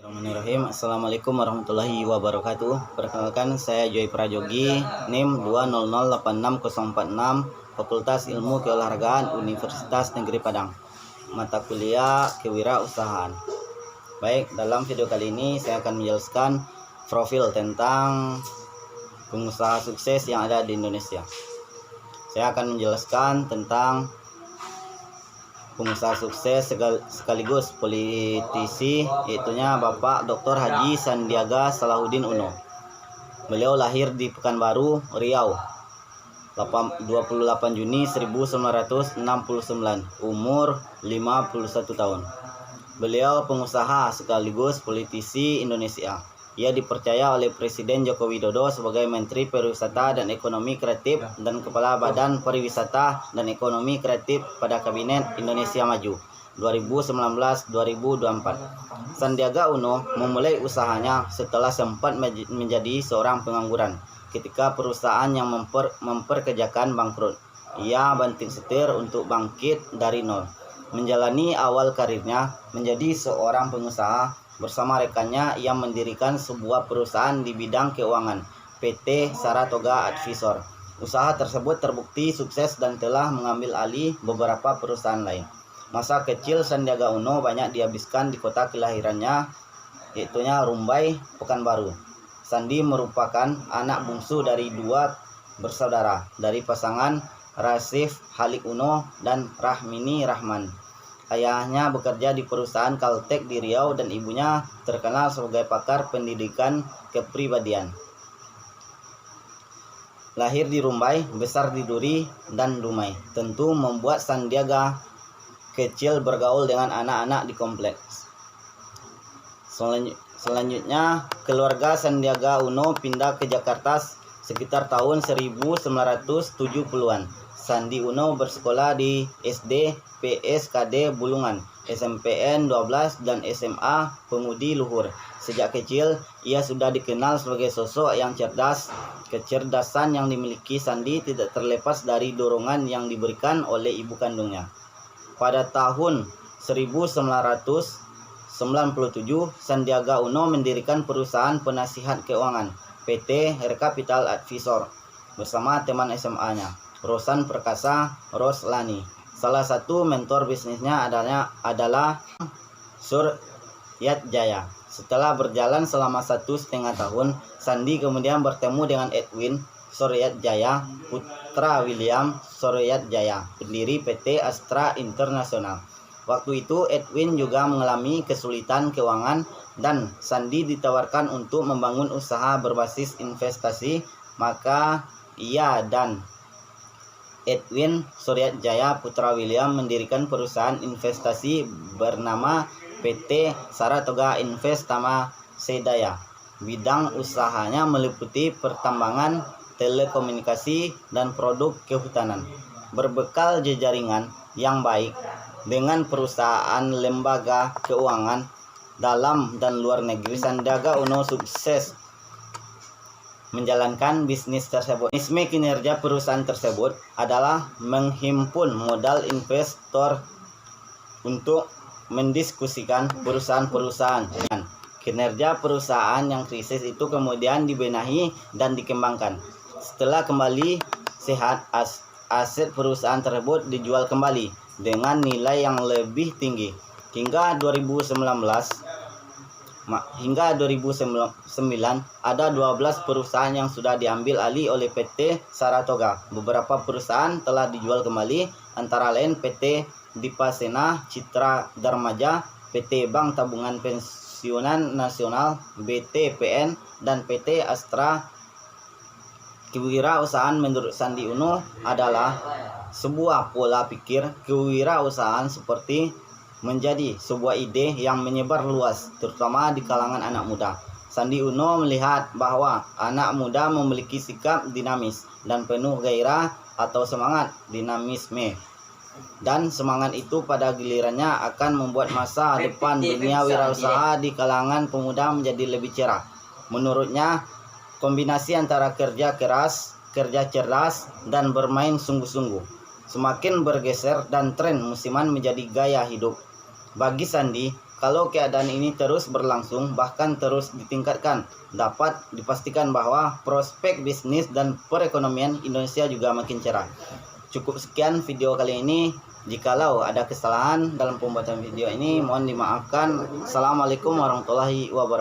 Bismillahirrahmanirrahim. Assalamualaikum warahmatullahi wabarakatuh. Perkenalkan, saya Joy Prajogi, NIM 2008646, Fakultas Ilmu Keolahragaan Universitas Negeri Padang. Mata kuliah kewirausahaan. Baik, dalam video kali ini saya akan menjelaskan profil tentang pengusaha sukses yang ada di Indonesia. Saya akan menjelaskan tentang pengusaha sukses sekaligus politisi, yaitunya Bapak Dr. Haji Sandiaga Salahuddin Uno. Beliau lahir di Pekanbaru, Riau, 28 Juni 1969, umur 51 tahun. Beliau pengusaha sekaligus politisi Indonesia. Ia dipercaya oleh Presiden Joko Widodo sebagai Menteri Pariwisata dan Ekonomi Kreatif dan Kepala Badan Pariwisata dan Ekonomi Kreatif pada Kabinet Indonesia Maju 2019-2024. Sandiaga Uno memulai usahanya setelah sempat menjadi seorang pengangguran ketika perusahaan yang memperkerjakan bangkrut. Ia banting setir untuk bangkit dari nol, menjalani awal karirnya menjadi seorang pengusaha. Bersama rekannya, ia mendirikan sebuah perusahaan di bidang keuangan, PT Saratoga Advisor. Usaha tersebut terbukti sukses dan telah mengambil alih beberapa perusahaan lain. Masa kecil Sandiaga Uno banyak dihabiskan di kota kelahirannya, yaitunya Rumbai, Pekanbaru. Sandi merupakan anak bungsu dari dua bersaudara dari pasangan Rasif Halik Uno dan Rahmini Rahman. Ayahnya bekerja di perusahaan Caltech di Riau dan ibunya terkenal sebagai pakar pendidikan kepribadian. Lahir di Rumbai, besar di Duri dan Dumai. Tentu membuat Sandiaga kecil bergaul dengan anak-anak di kompleks. Selanjutnya, keluarga Sandiaga Uno pindah ke Jakarta sekitar tahun 1970-an. Sandi Uno bersekolah di SD PSKD Bulungan, SMPN 12 dan SMA Pemudi Luhur. Sejak kecil, ia sudah dikenal sebagai sosok yang cerdas. Kecerdasan yang dimiliki Sandi tidak terlepas dari dorongan yang diberikan oleh ibu kandungnya. Pada tahun 1997, Sandiaga Uno mendirikan perusahaan penasihat keuangan, PT Capital Advisor, bersama teman SMA-nya, Rosan Perkasa Roslani. Salah satu mentor bisnisnya adalah Suryat Jaya. Setelah berjalan selama 1,5 tahun, Sandi kemudian bertemu dengan Edwin Suryat Jaya, putra William Suryat Jaya, pendiri PT Astra International. Waktu itu Edwin juga mengalami kesulitan keuangan dan Sandi ditawarkan untuk membangun usaha berbasis investasi. Maka ia dan Edwin Suryat Jaya, putra William, mendirikan perusahaan investasi bernama PT Saratoga Investama Sedaya. Bidang usahanya meliputi pertambangan, telekomunikasi, dan produk kehutanan. Berbekal jejaringan yang baik dengan perusahaan lembaga keuangan dalam dan luar negeri, Sandiaga Uno sukses menjalankan bisnis tersebut. Mekanisme kinerja perusahaan tersebut adalah menghimpun modal investor untuk mendiskusikan perusahaan-perusahaan. Kinerja perusahaan yang krisis itu kemudian dibenahi dan dikembangkan. Setelah kembali sehat, aset perusahaan tersebut dijual kembali dengan nilai yang lebih tinggi. Hingga 2009 ada 12 perusahaan yang sudah diambil alih oleh PT Saratoga. Beberapa perusahaan telah dijual kembali, antara lain PT Dipasena Citra Darmaja, PT Bank Tabungan Pensiunan Nasional BTPN, dan PT Astra. Kewirausahaan menurut Sandi Uno adalah sebuah pola pikir kewirausahaan seperti menjadi sebuah ide yang menyebar luas, terutama di kalangan anak muda. Sandi Uno melihat bahwa anak muda memiliki sikap dinamis dan penuh gairah atau semangat dinamisme. Dan semangat itu pada gilirannya akan membuat masa depan dunia wirausaha di kalangan pemuda menjadi lebih cerah. Menurutnya, kombinasi antara kerja keras, kerja cerdas, dan bermain sungguh-sungguh semakin bergeser dan tren musiman menjadi gaya hidup. Bagi Sandi, Kalau keadaan ini terus berlangsung, bahkan terus ditingkatkan, dapat dipastikan bahwa prospek bisnis dan perekonomian Indonesia juga makin cerah. Cukup sekian video kali ini. Jikalau ada kesalahan dalam pembuatan video ini, mohon dimaafkan. Assalamualaikum warahmatullahi wabarakatuh.